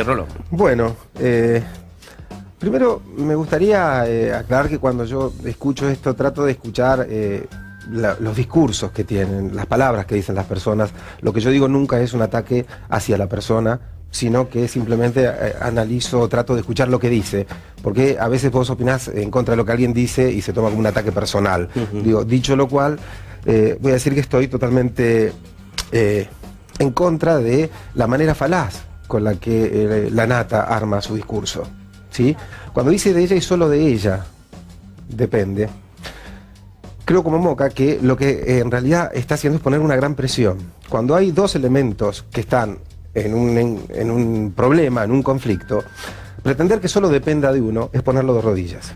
Rolón. Bueno, primero me gustaría aclarar que cuando yo escucho esto, trato de escuchar los discursos que tienen, las palabras que dicen las personas. Lo que yo digo nunca es un ataque hacia la persona, sino que simplemente analizo, trato de escuchar lo que dice, porque a veces vos opinás en contra de lo que alguien dice y se toma como un ataque personal. Digo, dicho lo cual, voy a decir que estoy totalmente en contra de la manera falaz con la que la Nata arma su discurso, ¿sí? Cuando dice de ella y solo de ella, depende. Creo como Moca que lo que en realidad está haciendo es poner una gran presión. Cuando hay dos elementos que están en un problema, en un conflicto, pretender que solo dependa de uno es ponerlo de rodillas.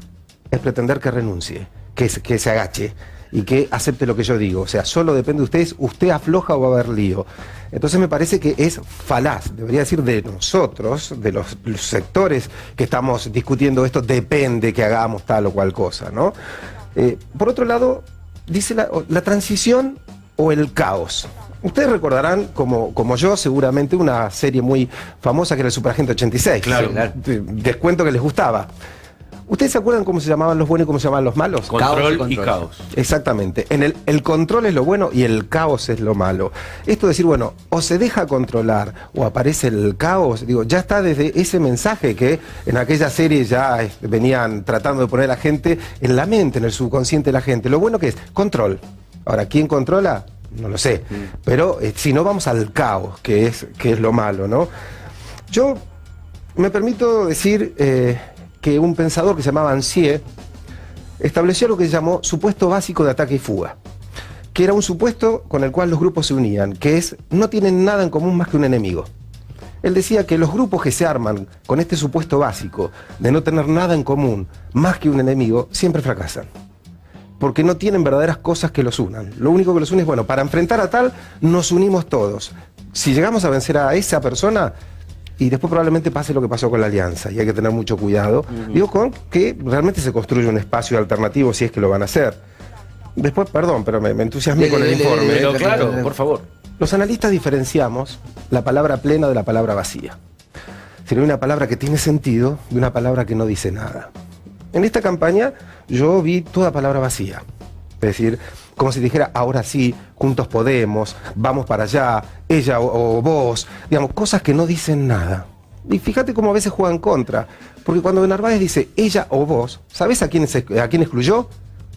Es pretender que renuncie, que se agache y que acepte lo que yo digo. O sea, solo depende de ustedes, usted afloja o va a haber lío. Entonces me parece que es falaz, debería decir de nosotros, de los sectores que estamos discutiendo esto, depende que hagamos tal o cual cosa, ¿no? Por otro lado, dice la transición o el caos. Ustedes recordarán, como yo, seguramente una serie muy famosa que era el Superagente 86. Claro. Descuento que les gustaba. ¿Ustedes se acuerdan cómo se llamaban los buenos y cómo se llamaban los malos? Control y caos. Exactamente. El control es lo bueno y el caos es lo malo. Esto de decir, bueno, o se deja controlar o aparece el caos, digo, ya está desde ese mensaje que en aquella serie ya venían tratando de poner a la gente en la mente, en el subconsciente de la gente. Lo bueno que es control. Ahora, ¿quién controla? No lo sé. Pero si no, vamos al caos, que es lo malo, ¿no? Yo me permito decir que un pensador que se llamaba Ancier estableció lo que se llamó supuesto básico de ataque y fuga, que era un supuesto con el cual los grupos se unían, que es, no tienen nada en común más que un enemigo. Él decía que los grupos que se arman con este supuesto básico de no tener nada en común más que un enemigo, siempre fracasan, porque no tienen verdaderas cosas que los unan. Lo único que los une es, bueno, para enfrentar a tal, nos unimos todos. Si llegamos a vencer a esa persona, y después probablemente pase lo que pasó con la Alianza, y hay que tener mucho cuidado. Digo, con que realmente se construye un espacio alternativo si es que lo van a hacer. Después, perdón, pero me entusiasmé con el informe. Pero claro, por favor. Los analistas diferenciamos la palabra plena de la palabra vacía. Si no hay una palabra que tiene sentido de una palabra que no dice nada. En esta campaña yo vi toda palabra vacía. Es decir, como si dijera, ahora sí, juntos podemos, vamos para allá, ella o vos, digamos, cosas que no dicen nada. Y fíjate cómo a veces juegan contra, porque cuando Narváez dice ella o vos, ¿sabés a quién excluyó?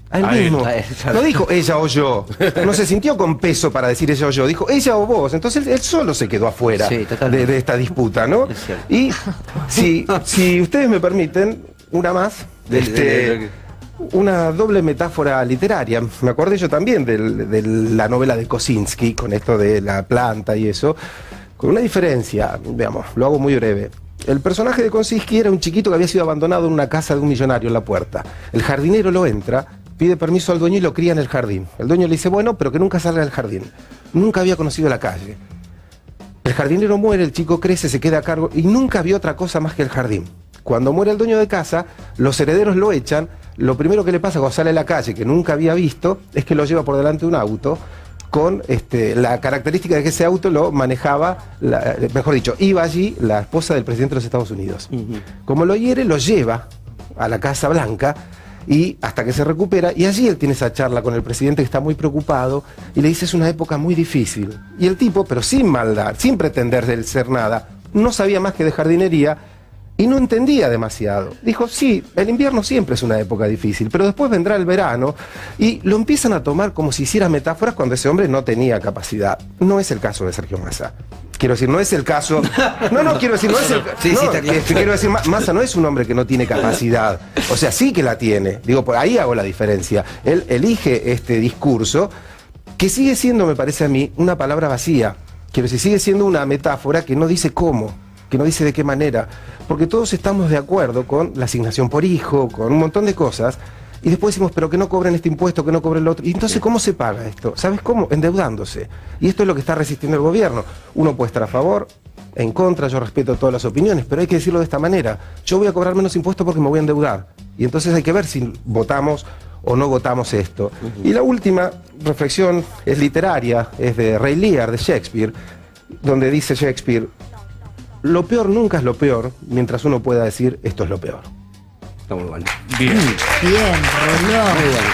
A él mismo. No dijo ella o yo, no se sintió con peso para decir ella o yo, dijo ella o vos. Entonces él solo se quedó afuera de esta disputa, ¿no? Y si ustedes me permiten, una más, una doble metáfora literaria. Me acordé yo también de la novela de Kosinski, con esto de la planta y eso, con una diferencia, veamos, lo hago muy breve. El personaje de Kosinski era un chiquito que había sido abandonado en una casa de un millonario en la puerta. El jardinero lo entra, pide permiso al dueño y lo cría en el jardín. El dueño le dice, bueno, pero que nunca salga del jardín. Nunca había conocido la calle. El jardinero muere, el chico crece, se queda a cargo y nunca vio otra cosa más que el jardín. Cuando muere el dueño de casa, los herederos lo echan. Lo primero que le pasa cuando sale a la calle, que nunca había visto, es que lo lleva por delante de un auto con la característica de que ese auto lo manejaba, mejor dicho, iba allí la esposa del presidente de los Estados Unidos. Como lo hiere, lo lleva a la Casa Blanca y hasta que se recupera, y allí él tiene esa charla con el presidente que está muy preocupado y le dice, es una época muy difícil. Y el tipo, pero sin maldad, sin pretender ser nada, no sabía más que de jardinería, y no entendía demasiado. Dijo, sí, el invierno siempre es una época difícil, pero después vendrá el verano, y lo empiezan a tomar como si hiciera metáforas cuando ese hombre no tenía capacidad. No es el caso de Sergio Massa. Quiero decir, no es el caso... No, quiero decir, no es el... quiero decir, Massa no es un hombre que no tiene capacidad. O sea, sí que la tiene. Digo, por ahí hago la diferencia. Él elige este discurso, que sigue siendo, me parece a mí, una palabra vacía. Quiero decir, sigue siendo una metáfora que no dice cómo, que no dice de qué manera, porque todos estamos de acuerdo con la asignación por hijo, con un montón de cosas, y después decimos, pero que no cobren este impuesto, que no cobren el otro. Y entonces, ¿cómo se paga esto? ¿Sabes cómo? Endeudándose. Y esto es lo que está resistiendo el gobierno. Uno puede estar a favor, en contra, yo respeto todas las opiniones, pero hay que decirlo de esta manera. Yo voy a cobrar menos impuestos porque me voy a endeudar. Y entonces hay que ver si votamos o no votamos esto. Y la última reflexión es literaria, es de Rey Lear, de Shakespeare, donde dice Shakespeare, lo peor nunca es lo peor, mientras uno pueda decir esto es lo peor. Está muy bueno. Bien. Bien, Rolón. Muy bueno.